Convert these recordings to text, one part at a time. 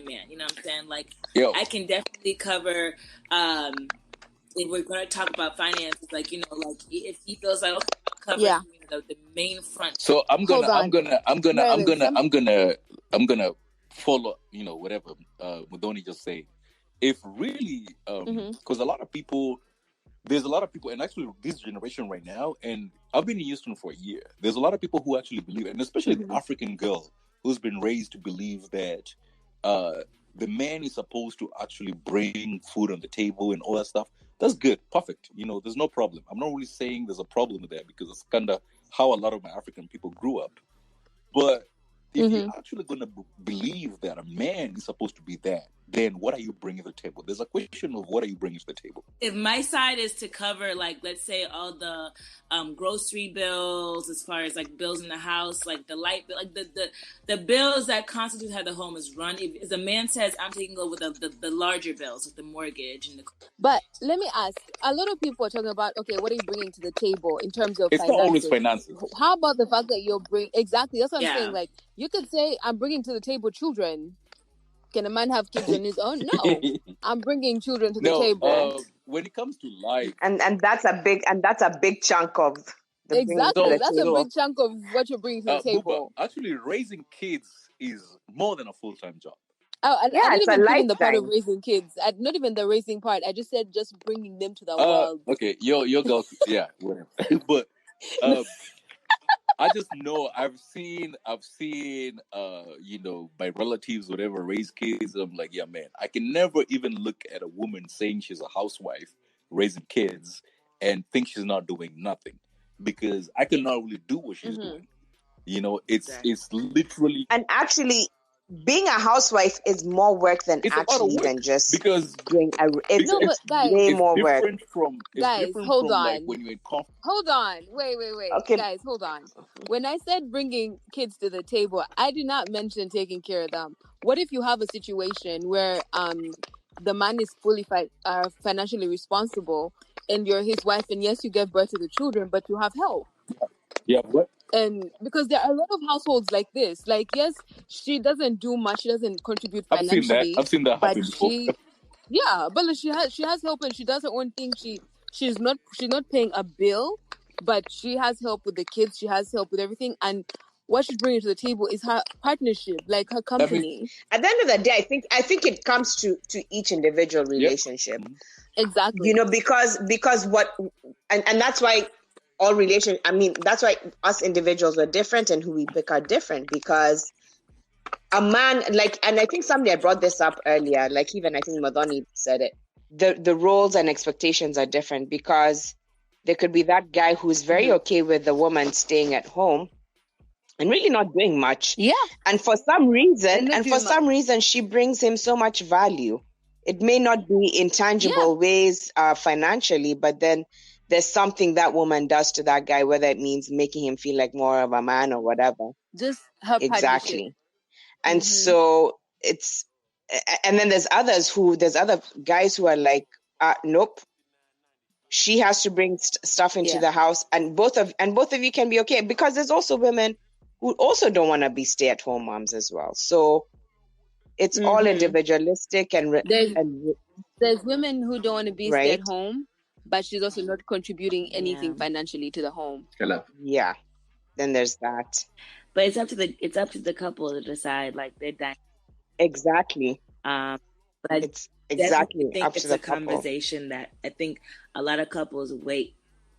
man. You know what I'm saying? Like, Yo. I can definitely cover. If we're going to talk about finances, like, you know, like if he feels like, okay, I'll cover the main front. So I'm gonna follow, you know, whatever Mudoni just say. If really, because a lot of people, there's a lot of people, and actually this generation right now, and I've been in Houston for a year. There's a lot of people who actually believe, and especially the African girl who's been raised to believe that the man is supposed to actually bring food on the table and all that stuff. That's good, perfect. You know, there's no problem. I'm not really saying there's a problem with that because it's kind of how a lot of my African people grew up. But if you're actually going to believe that a man is supposed to be that, then what are you bringing to the table? There's a question of what are you bringing to the table? If my side is to cover, like, let's say all the grocery bills, as far as like bills in the house, like the light bill, like the bills that constitute how the home is run. If a man says, I'm taking over the larger bills, like the mortgage and the. But let me ask, a lot of people are talking about, okay, what are you bringing to the table in terms of finances? It's not always finances. How about the fact that you're bringing, exactly, that's what I'm saying. Like, you could say, I'm bringing to the table children. Can a man have kids on his own? No. I'm bringing children to the table. When it comes to life, and that's a big chunk of the exactly. That's a big chunk of what you're bringing to the table. Buba, actually, raising kids is more than a full-time job. Oh, I didn't even put in the part of raising kids. Not even the raising part. I just said just bringing them to the world. Okay, your girl, yeah, whatever. But I just know I've seen, you know, my relatives, whatever, raise kids. I'm like, yeah, man, I can never even look at a woman saying she's a housewife raising kids and think she's not doing nothing, because I cannot really do what she's doing. You know, it's literally, and actually, being a housewife is more work than actually even just because doing it's way more work. Guys, hold on. Like when you're in hold on. Wait. Okay. Guys, hold on. When I said bringing kids to the table, I did not mention taking care of them. What if you have a situation where the man is fully financially responsible and you're his wife, and yes, you give birth to the children, but you have help? Yeah, what? And because there are a lot of households like this, like, yes, she doesn't do much, she doesn't contribute financially. I've seen that happen before. But she has help, and she does her own thing. She's not paying a bill, but she has help with the kids. She has help with everything, and what she's bringing to the table is her partnership, like her company. At the end of the day, I think it comes to each individual relationship. Yep. Exactly. You know, because what and that's why. That's why us individuals are different, and who we pick are different, because a man, like, and I think somebody had brought this up earlier, like even I think Madhoni said it, the roles and expectations are different, because there could be that guy who's very okay with the woman staying at home and really not doing much. Yeah. And for some reason, she brings him so much value. It may not be in tangible ways financially, but then there's something that woman does to that guy, whether it means making him feel like more of a man or whatever. Just her exactly. Partnership. And so it's, and then there's other guys who are like, nope, she has to bring stuff into the house, and both of you can be okay, because there's also women who also don't want to be stay-at-home moms as well. So it's all individualistic, and there's women who don't want to be stay-at-home, but she's also not contributing anything financially to the home. Yeah. Then there's that. But it's up to the couple to decide, like, they're dying. Exactly. But it's exactly think up it's to the a conversation that I think a lot of couples wait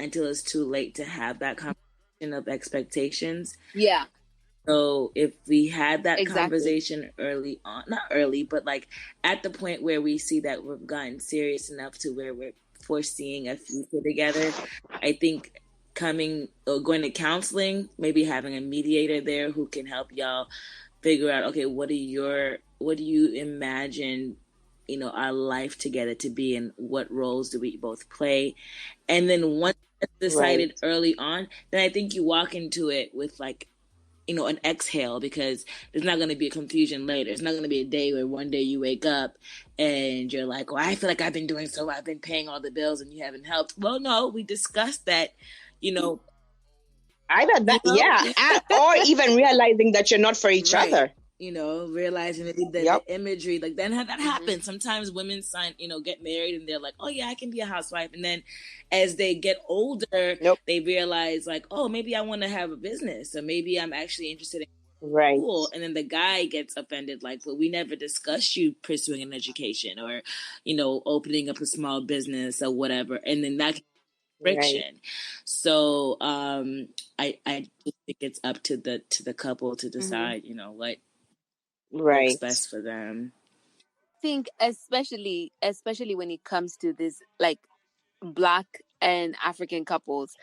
until it's too late to have that conversation of expectations. Yeah. So if we had that conversation early on, not early, but like at the point where we see that we've gotten serious enough to where we're foreseeing a future together, I think going to counseling, maybe having a mediator there who can help y'all figure out, okay, what do you imagine, our life together to be, and what roles do we both play? And then once it's decided early on, then I think you walk into it with like, an exhale, because there's not going to be a confusion later. It's not going to be a day where one day you wake up and you're like, well, I feel like I've been paying all the bills and you haven't helped. Well, no, we discussed that, Either that, or even realizing that you're not for each other. realizing the imagery, like then that happens. Sometimes women get married and they're like, oh yeah, I can be a housewife. And then as they get older, they realize like, oh, maybe I want to have a business, or maybe I'm actually interested in school. And then the guy gets offended, like, well, we never discussed you pursuing an education or, opening up a small business or whatever. And then that friction. Right. So I just think it's up to the couple to decide, what works best for them. I think especially when it comes to this, like, Black and African couples,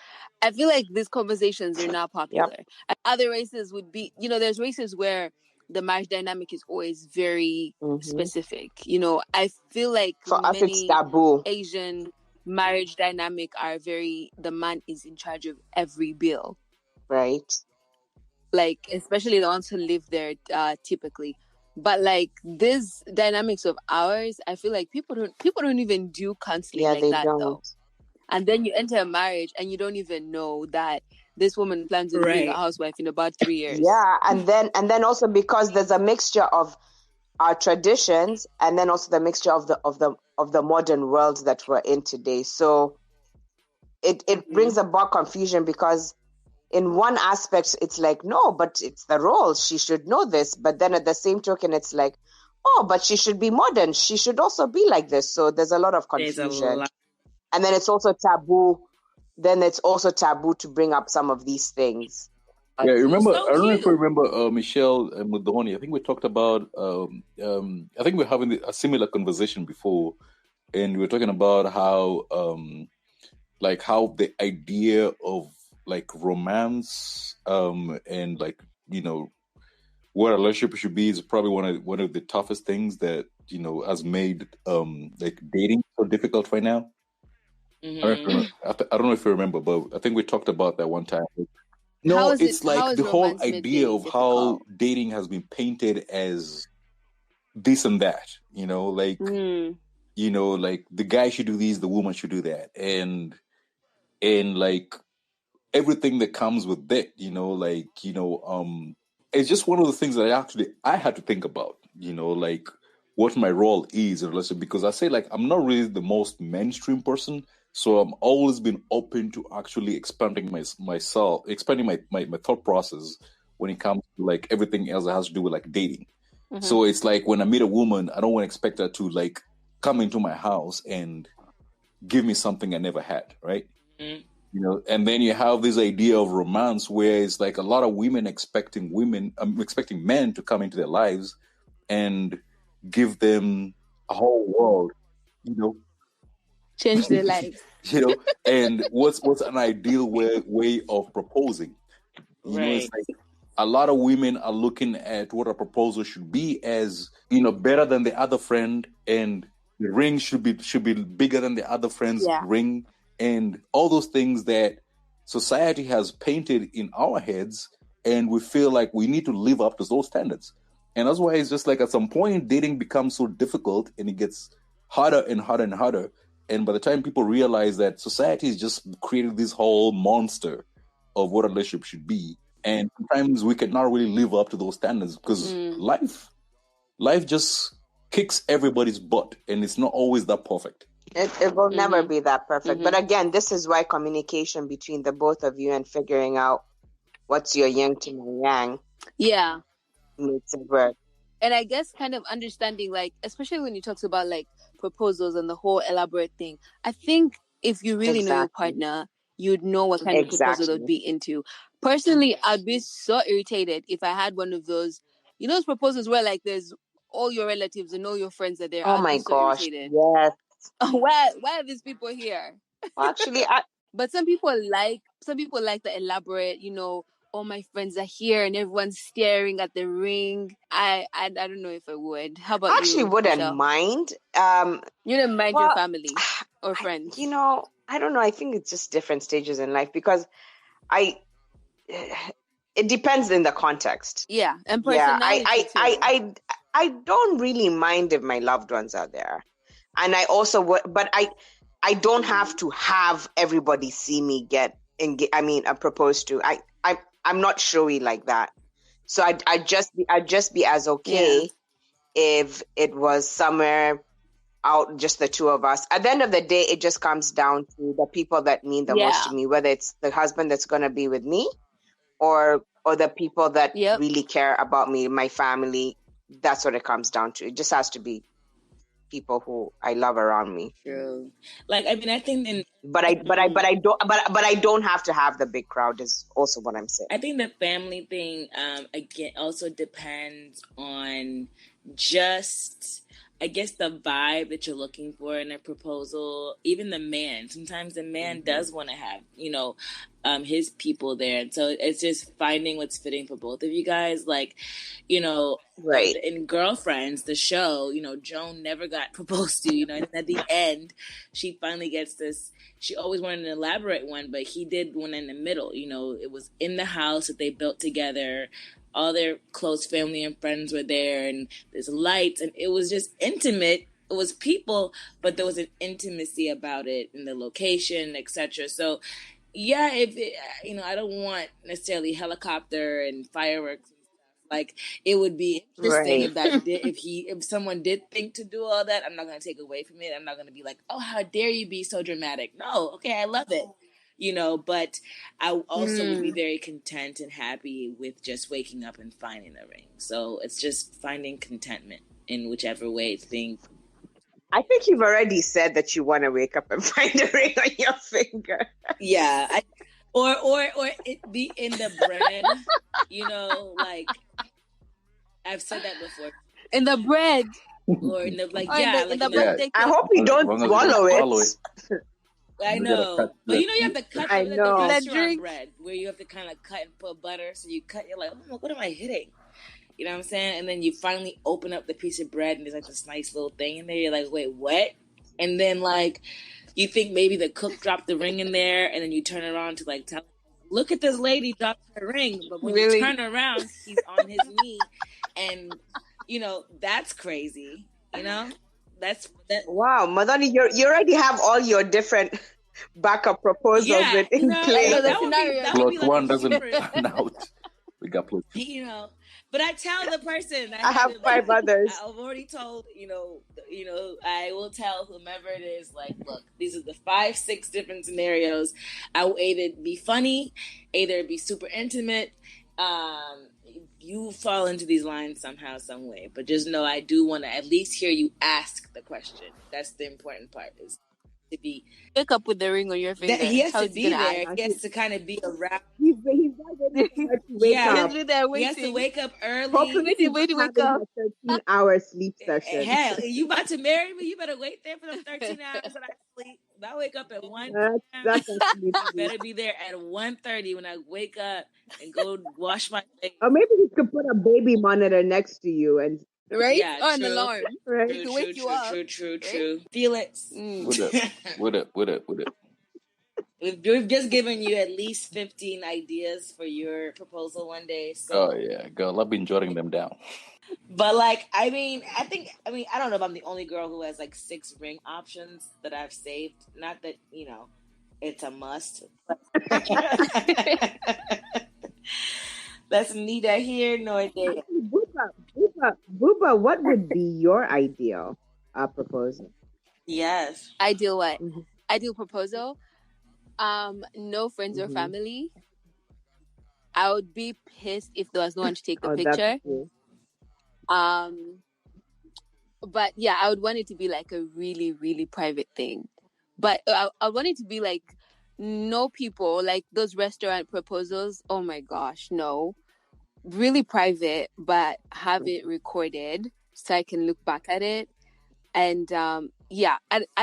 I feel like these conversations are not popular. And other races would be, there's races where the marriage dynamic is always very specific. I feel like for us it's taboo. Asian marriage dynamic are very, the man is in charge of every bill. Right. Like, especially the ones who live there typically. But like these dynamics of ours, I feel like people don't even do counseling like that though. And then you enter a marriage and you don't even know that this woman plans on being a housewife in about 3 years. Yeah, and then also because there's a mixture of our traditions and then also the mixture of the modern world that we're in today. So it brings about confusion, because in one aspect it's like, no, but it's the role, she should know this. But then at the same token it's like, oh, but she should be modern, she should also be like this. So there's a lot of confusion. And then it's also taboo. Then it's also taboo to bring up some of these things. Yeah, I don't know if you remember Michelle and Mudhoni. I think we talked about, I think we're having a similar conversation before. And we were talking about how, how the idea of like romance and like, what a relationship should be is probably one of the toughest things that, has made like dating so difficult right now. Mm-hmm. I don't know if you remember, but I think we talked about that one time. No, it's like the whole idea of how dating has been painted as this and that, like, like the guy should do this, the woman should do that. And like everything that comes with that, it's just one of the things that I had to think about, like what my role is in a relationship, because I say like, I'm not really the most mainstream person. So I'm always been open to actually expanding my thought process when it comes to like everything else that has to do with like dating. Mm-hmm. So it's like when I meet a woman, I don't want to expect her to like come into my house and give me something I never had, right? Mm-hmm. And then you have this idea of romance where it's like a lot of women expecting men to come into their lives and give them a whole world, change their lives. And what's an ideal way of proposing? It's like a lot of women are looking at what a proposal should be as, better than the other friend, and the ring should be bigger than the other friend's ring, and all those things that society has painted in our heads, and we feel like we need to live up to those standards. And that's why it's just like at some point dating becomes so difficult and it gets harder and harder and harder. And by the time people realize that society has just created this whole monster of what a relationship should be, and sometimes we cannot really live up to those standards because life just kicks everybody's butt, and it's not always that perfect. It will never be that perfect. But again, this is why communication between the both of you and figuring out what's your yin to my yang. Yeah. Makes it work. And I guess kind of understanding, like, especially when you talk about like proposals and the whole elaborate thing, I think if you really know your partner, you'd know what kind of proposal they'd be into. Personally, I'd be so irritated if I had one of those, those proposals where like there's all your relatives and all your friends are there. Oh my gosh, yes. Why are these people here? Well, actually, but some people like the elaborate, all my friends are here and everyone's staring at the ring. I don't know if I would. How about you? I actually wouldn't mind. You don't mind your family or friends? I don't know. I think it's just different stages in life, because it depends in the context. Yeah, and personality too. I don't really mind if my loved ones are there, and I also would, but I don't have to have everybody see me get proposed to. I'm not showy like that. So I'd just be as okay if it was somewhere out, just the two of us. At the end of the day, it just comes down to the people that mean the most to me, whether it's the husband that's going to be with me or the people that really care about me, my family. That's what it comes down to. It just has to be people who I love around me. True. Like, I mean, I think but I don't have to have the big crowd is also what I'm saying. I think the family thing, again, also depends on just, I guess, the vibe that you're looking for in a proposal. Even the man. Sometimes the man does want to have, his people there. And so it's just finding what's fitting for both of you guys. Like, right. In Girlfriends, the show, Joan never got proposed to, and at the end, she finally gets this. She always wanted an elaborate one, but he did one in the middle. It was in the house that they built together. All their close family and friends were there, and there's lights, and it was just intimate. It was people, but there was an intimacy about it in the location, etc. So, yeah, I don't want necessarily helicopter and fireworks. Like, it would be interesting if someone did think to do all that. I'm not going to take away from it. I'm not going to be like, oh, how dare you be so dramatic? No, okay, I love it. But I also would be very content and happy with just waking up and finding a ring. So it's just finding contentment in whichever way it's being. I think you've already said that you want to wake up and find a ring on your finger. Yeah. Or it be in the bread, like I've said that before. In the bread. Or in the in the bread. I hope you don't swallow it. I know. But you have to cut the restaurant bread where you have to kind of cut and put butter. So you cut, you're like, oh, what am I hitting? You know what I'm saying? And then you finally open up the piece of bread and there's like this nice little thing in there. You're like, wait, what? And then like you think maybe the cook dropped the ring in there, and then you turn around to like tell, look at this lady dropped her ring. But when you turn around, he's on his knee, and that's crazy. That's that. Wow, Madani, you already have all your different backup proposals in place. That would be like one doesn't pan out. We got plus. But I tell the person I have 5 others. I've already told, I will tell whomever it is, like, look, these are the 5, 6 different scenarios. I will either be funny, either be super intimate. You fall into these lines somehow, some way. But just know I do want to at least hear you ask the question. That's the important part, is to be wake up with the ring on your finger. He has to be there. He has to kind of be around. He's not ready to wake up. He has to wake up early. Hopefully, he's wake up. A 13-hour sleep session. Hell, you about to marry me? You better wait there for the 13 hours that I sleep. If I wake up at 1, that's actually better be there at 1:30 when I wake up and go wash my face. Or maybe you could put a baby monitor next to you and. Right? Yeah, an alarm. Right. To wake you up. True. Felix. What up? We've just given you at least 15 ideas for your proposal one day. So. Oh, yeah, girl. I've been jotting them down. But, like, I don't know if I'm the only girl who has, like, 6 ring options that I've saved. Not that, it's a must. That's neither here nor there. Buba, what would be your ideal proposal? Yes. Ideal what? Mm-hmm. Ideal proposal? No friends or family. I would be pissed if there was no one to take the picture. But yeah, I would want it to be like a really, really private thing. But I want it to be like no people, like those restaurant proposals. Oh my gosh, no. Really private, but have it recorded so I can look back at it. And I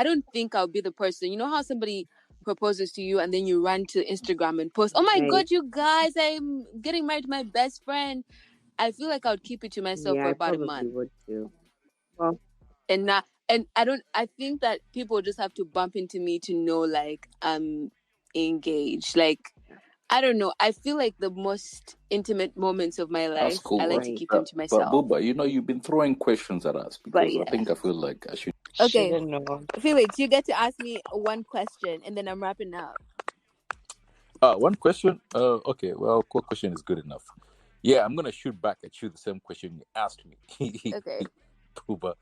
don't think I'll be the person. You know how somebody proposes to you and then you run to Instagram and post, oh my God, you guys, I'm getting married to my best friend. I feel like I would keep it to myself for about a month. Would too. Well, and I think that people just have to bump into me to know like I'm engaged. Like, I don't know. I feel like the most intimate moments of my life, cool, I like to keep them to myself. But Buba, you've been throwing questions at us because I feel like I should. Okay, Felix, you get to ask me one question, and then I'm wrapping up. One question. Okay, well, what question is good enough? Yeah, I'm gonna shoot back at you the same question you asked me. Okay. Buba.